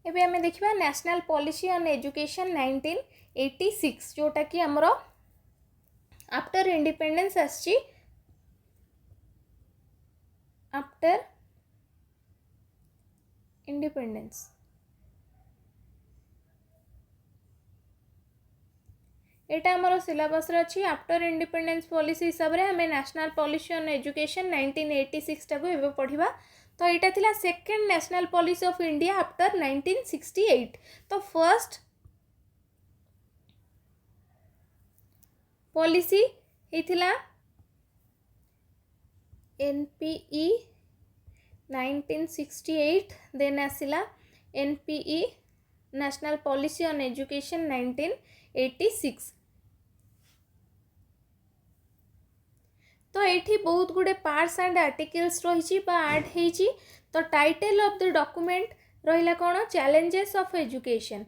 एबे आमे देखिबा नेशनल पॉलिसी ऑन एजुकेशन 1986 जोटा कि हमरो आफ्टर इंडिपेंडेंस आछि आफ्टर इंडिपेंडेंस एटा हमरो सिलेबस रे अछि आफ्टर इंडिपेंडेंस पॉलिसी हिसाब रे हमें नेशनल पॉलिसी ऑन एजुकेशन 1986 टाको एबे पढिबा। तो एटा थिला second national policy of India after 1968। तो फर्स्ट पॉलिसी हेथिला एनपीई 1968 देन आसिला NPE national policy on education 1986। तो एठी बहुत गुडे पार्ट्स एंड आर्टिकल्स रही ऐड होती। तो टाइटल ऑफ द डॉक्यूमेंट रहिला कौन challenges of education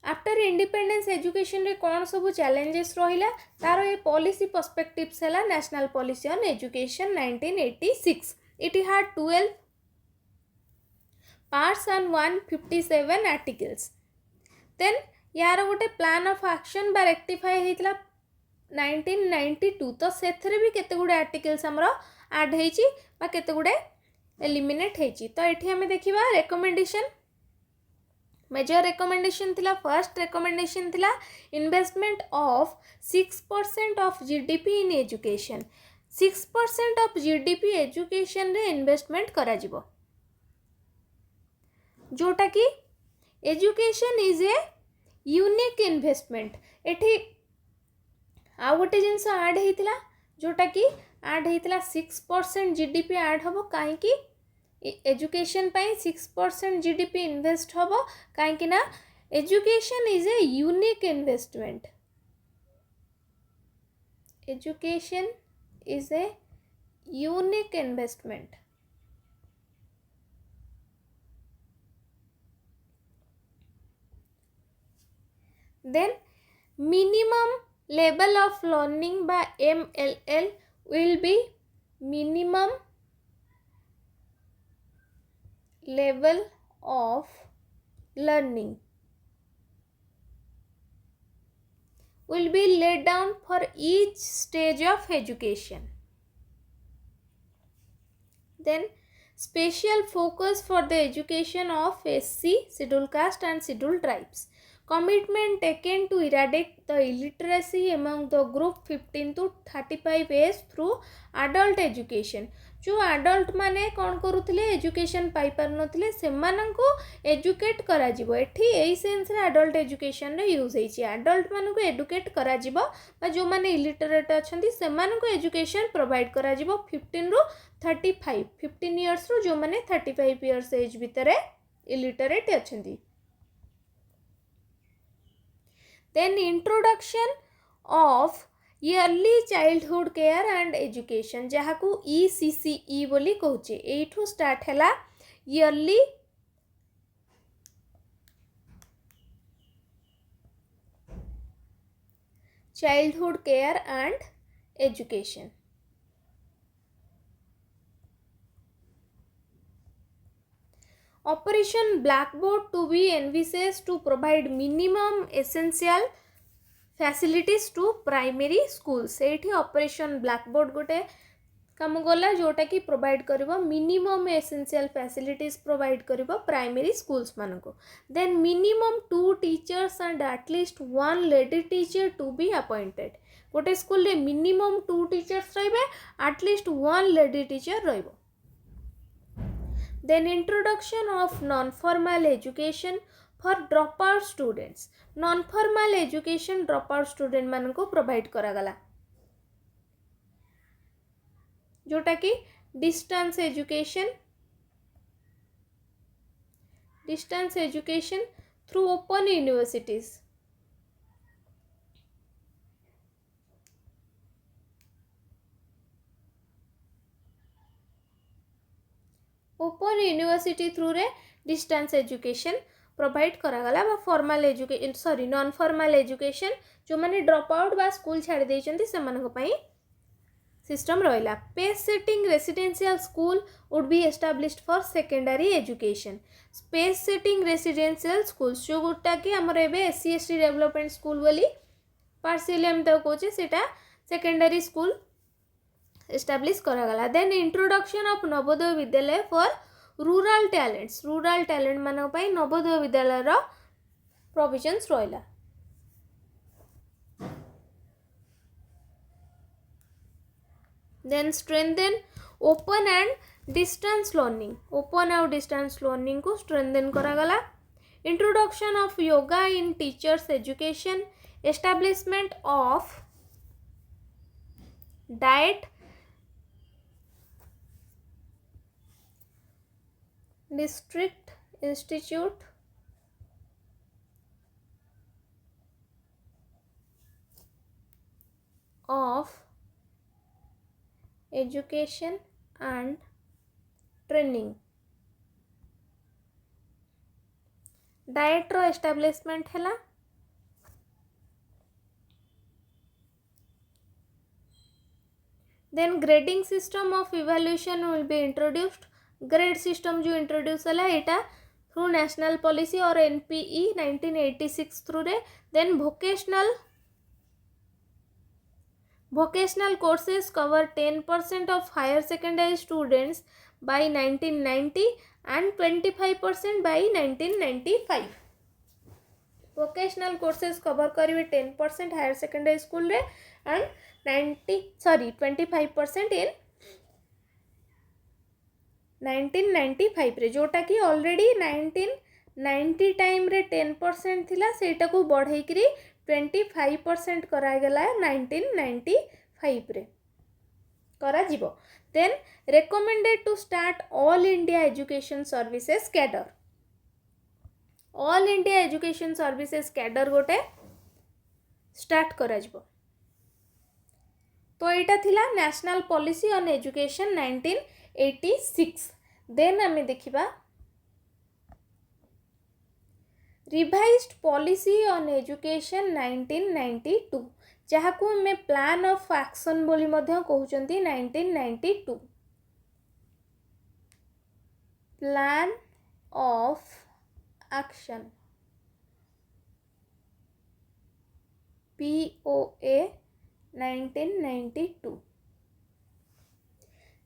after independence education रे कौन सब चैलेंजेस रहिला तार ये पॉलिसी पर्सपेक्टिव्स हैला national policy on education 1986। It had 12 parts and 157 articles. Then यार गोटे प्लान ऑफ एक्शन बा रेक्टिफाई हेतला 1992। तो सेथरे भी केते गुडे आर्टिकल्स हमरो ऐड हेची बा केते गुडे एलिमिनेट हेची। तो एठी हमें देखिबा रिकमेंडेशन मेजर रिकमेंडेशन थिला फर्स्ट रिकमेंडेशन थिला investment of 6% of GDP in education 6% of GDP education रे इन्वेस्टमेंट करा जिवो जोटा कि education is a unique investment. एठी आ गोटे जिनस ऐड होता जोटा कि ऐड होता 6% जीडीपी ऐड हम कहीं एजुकेशन 6% जीडीपी इन्वेस्ट हम कहीं education is a unique investment. Education is a unique investment. Then minimum level of learning by MLL will be minimum level of learning will be laid down for each stage of education. Then special focus for the education of SC, scheduled caste and scheduled tribes. Commitment taken to eradicate the illiteracy among the group 15 to 35 age through adult education. जो adult माने कौन करुथिले education पाई पार नथिले सेमानंको educate करा जिवो। एठी एई sense रे adult education रे use हेछि adult माननको educate करा जिवो बा जो माने इलिटरेट अछंती सेमाननको एजुकेशन प्रोवाइड करा जिवो 15 रु 35 15 इयर्स रु जो माने 35 इयर्स एज भितरे illiterate अछंती। Then introduction of early childhood care and education जहाँ को ECCE बोली कहूचे एठू स्टार्ट हैला early childhood care and education। Operation Blackboard to be envisaged to provide minimum essential facilities to primary schools। एठी Operation Blackboard गोटे काम गला जोटा कि प्रोवाइड करिवो मिनिमम एसेंशियल फैसिलिटीज प्रोवाइड करिवो प्राइमरी स्कूल्स मानको। Then minimum 2 teachers and at least 1 lady teacher to be appointed. गोटे स्कूल रे मिनिमम 2 टीचर्स रहिबे एटलीस्ट 1 लेडी टीचर रहिबो। Then introduction of non-formal education for dropout students। non-formal education dropout student मान को provide करा गला जोटा कि distance education through open universities. Open university through रे डिस्टेंस एजुकेशन प्रोवाइड करागला बा formal education non formal education जो माने ड्रॉप आउट बा स्कूल छाड़ी देइचंती सेमानक पई सिस्टम रहा. Pace setting residential school would be established for secondary education. Space setting residential schools जो गोटा कि आमर एबे एससी एसटी डेवलपमेंट स्कूल बोली पार्शियली हम तो कहचे सेटा सेकेंडरी स्कूल एस्टाब्लिश करागला. Then introduction of Navodaya Vidyalaya for rural talent मान पई नवोदय विद्यालय रो प्रोविजन्स रहिला. Then strengthen open and distance learning को स्ट्रेंथन करागला. Introduction of yoga in teachers education. Establishment of diet district institute of education and training. DIET रो establishment हैला. Then grading system of evaluation will be introduced. Grade system जो introduce हैला एटा through national policy और NPE 1986 through रे. Then vocational courses cover 10% of higher secondary students by 1990 and 25% by 1995. vocational courses cover करिवे 10% higher secondary school रे and 25% in 1995 रे, जोटा कि ऑलरेडी 1990 टाइम रे 10% थिला सेटा को बढ़ाई करी 25% करागला 1995 रे करा जीवो. Then recommended to start all India education services cadre. All India education services cadre गोटे स्टार्ट करा जीवो. तो एटा थिला national policy on education 1986. Then आमे देखिबा रिवाइज्ड पॉलिसी ऑन एजुकेशन 1992 जहाँ को हमें प्लान ऑफ एक्शन बोली मध्य कहउचंती 1992. Plan of action POA 1992.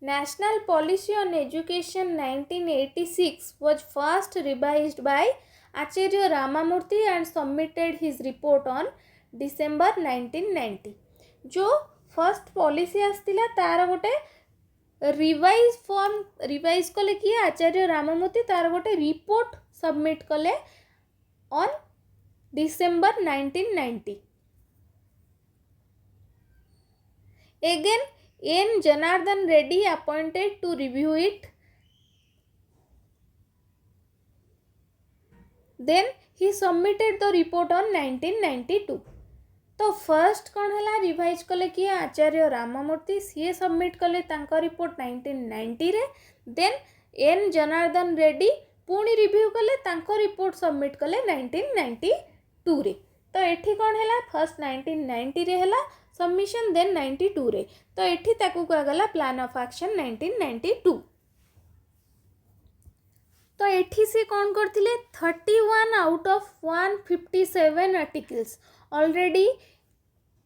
National Policy on Education 1986 was first revised by Acharya Ramamurthy and submitted his report on December 1990. जो first policy आसतिला तार गोटे revise कले किए आचार्य राममूर्ति. तार गोटे रिपोर्ट सबमिट कले on December 1990. Again N Janardhan Reddy appointed to review it. Then he submitted the report on 1992. तो first कौन है रिवाइज कले किए आचार्य राममूर्ति. सी सबमिट कले तांका रिपोर्ट 1990 रे. देन एन जनार्दन रेड्डी पुणी रिव्यू कले तांका रिपोर्ट सबमिट कले 1992 रे. तो एठी कौन है फर्स्ट 1990 रे है सबमिशन. देन 92 रे. तो एठी ताकू कहगला प्लान ऑफ एक्शन 1992. तो एठी से कौन करथिले 31 out of 157 articles already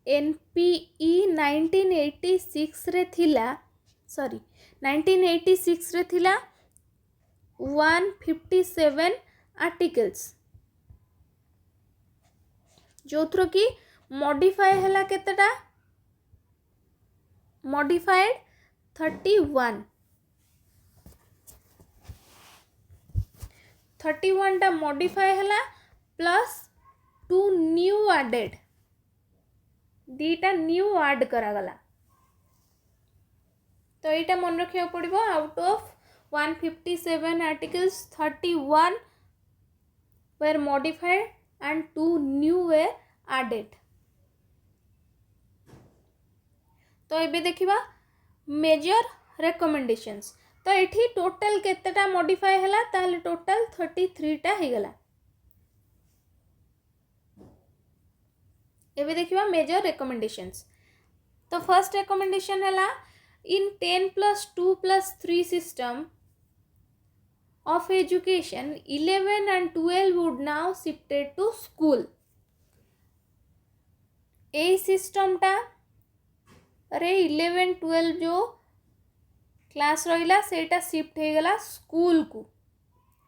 NPE 1986 रे थिला. सॉरी 1986 रे थिला 157 आर्टिकल्स जो थ्रो की मॉडिफाई हैला केतेटा मॉडिफाइड 31 टा मॉडिफाई हैला प्लस 2 न्यू एडेड दीटा न्यू ऐड करागला. तो यहाँ मन रखा पड़ो out of 157 articles 31 were modified and 2 new were added. तो ये देखिबा मेजर रिकमेंडेशंस. तो ये टोटल केतेटा मॉडिफाई हैला ताले टोटल 33 टा हे गला. एबे देखिबा मेजर रिकमेंडेशंस. तो फर्स्ट रिकमेंडेशन है इन 10+2+3 system of education 11 and 12 would now shifted to school. ए सिस्टमटा रे 11 12 जो क्लास रहा सेटा शिफ्ट हो गला स्कूल को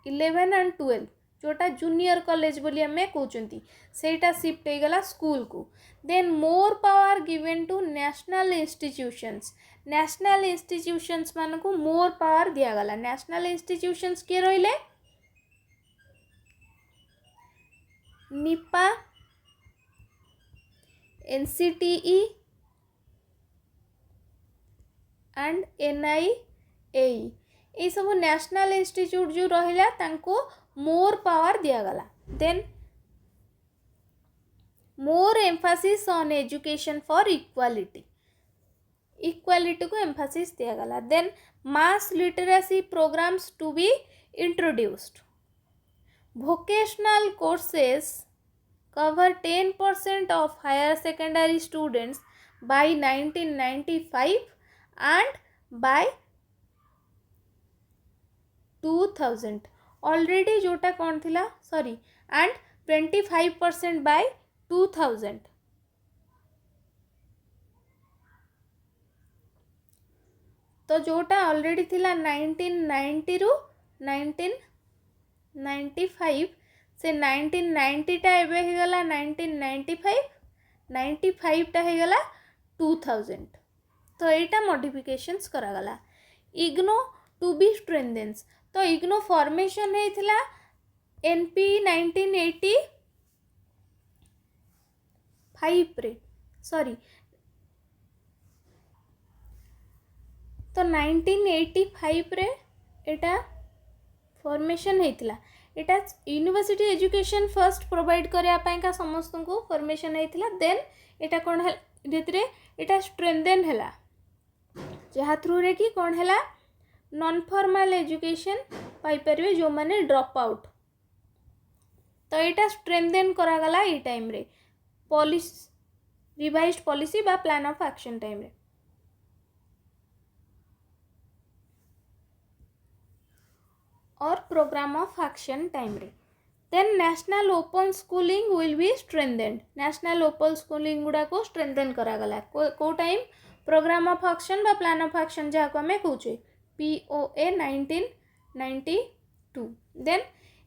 11 and 12 जोटा जूनियर कॉलेज बोली आम कहते सेटा शिफ्ट हो गला स्कूल को. Then more power given to national institutions. National institutions मान को मोर पावर दिगला. नेशनल इंस्टीट्यूशंस किए रहिले निपा एनसीटीई एंड एनआईए ये सब नेशनल इंस्टीट्यूट जो रहिला तांको मोर पावर दिगला. Then more emphasis on education for equality. Equality को एम्फासिस दिगला. Then mass literacy programmes to be introduced. vocational courses cover 10% of higher secondary students by 1995 and by 2000 already जोटा कौन थिला sorry and 25% by 2000. तो जोटा already थिला 1990 रु 1995 से 1990 टा एबे हो गला 1995 95 टा हो गला 2000. तो एटा मॉडिफिकेशंस करा गला. IGNOU to be strengthens. तो इग्नो फॉर्मेशन हेथिला एनपी 1985 रे सॉरी तो 1985 रे एटा फॉर्मेशन हेतिला. एटा यूनिवर्सिटी एजुकेशन फर्स्ट प्रोवाइड करिया पाई का समस्त को फॉर्मेशन हेतिला. देन एटा कोन है धीरे एटा स्ट्रेंथेन हैला जहा थ्रू रे कि कोन हैला नॉन फॉर्मल एजुकेशन पाई परबे जो माने ड्रॉप आउट. तो एटा स्ट्रेंथेन करा गला ई टाइम रे पॉलिसी रिवाइज्ड पॉलिसी बा प्लान ऑफ एक्शन टाइम रे. और प्रोग्राम ऑफ एक्शन टाइम रे. Then national open schooling will be strengthened. National open schooling गुड़ा को स्ट्रेंथेन करा गला को टाइम प्रोग्राम ऑफ एक्शन बा प्लान ऑफ एक्शन जहाँ को हमें कहूचे POA 1992. Then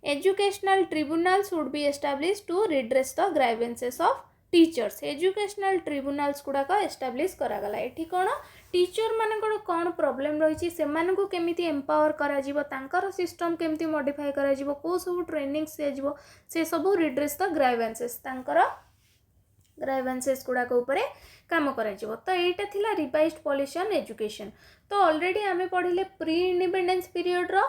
educational tribunals would be establish to redress the grievances of teachers. Educational tribunals गुड़ाक एस्टाब्लिश करागला. एठी कौन टीचर मानकर कौन प्रॉब्लम रही से केमिति एम्पावर करा तांकर सिस्टम केमिति मॉडिफाई करा को सब ट्रेनिंग्स दिया से सब रिड्रेस द ग्राइवेंसेस तांकर ग्राइवेंसेस गुड़ाक उपरे काम करा. तो एटा थिला रिवाइज्ड पॉलिसी ऑन एजुकेशन. तो ऑलरेडी आमे पढ़िले प्री इंडिपेंडेंस पीरियड रो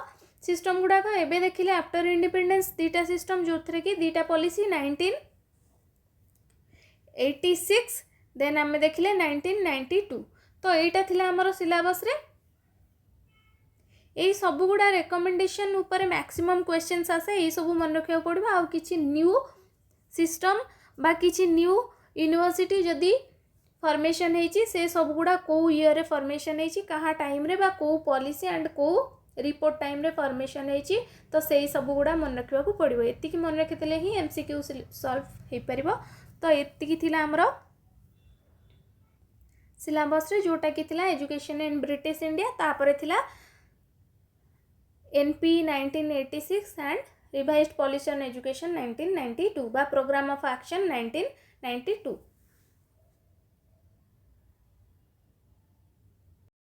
सिस्टम गुड़ाक एबे देखिले आफ्टर इंडिपेंडेंस दीटा सिस्टम जो थे कि दीटा पॉलिसी 1986 देन आमे देखिले 1992. तो एटा थिला हमर सिलेबस रे एई सब गुडा रिकमेंडेशन ऊपर मैक्सिमम क्वेश्चंस आसे एई सब मन रखिया पड़बा. आ किछि न्यू सिस्टम बा किछि न्यू यूनिवर्सिटी जदी फॉर्मेशन हेची से सब गुडा को ईयर रे फॉर्मेशन हेची कहा टाइम रे बा को पॉलिसी एंड को रिपोर्ट टाइम रे फॉर्मेशन हेची. तो सेई सब गुडा मन रखिया को पड़बो. एतिकी मन रखितले ही MCQ सॉल्व हे परिबो. तो एतिकी थिला हमरो सिलेबस रे जोटा कि थिला एजुकेशन इन ब्रिटिश इंडिया तापरे थिला NP 1986 and revised policy on education 1992 बा प्रोग्राम ऑफ एक्शन 1992.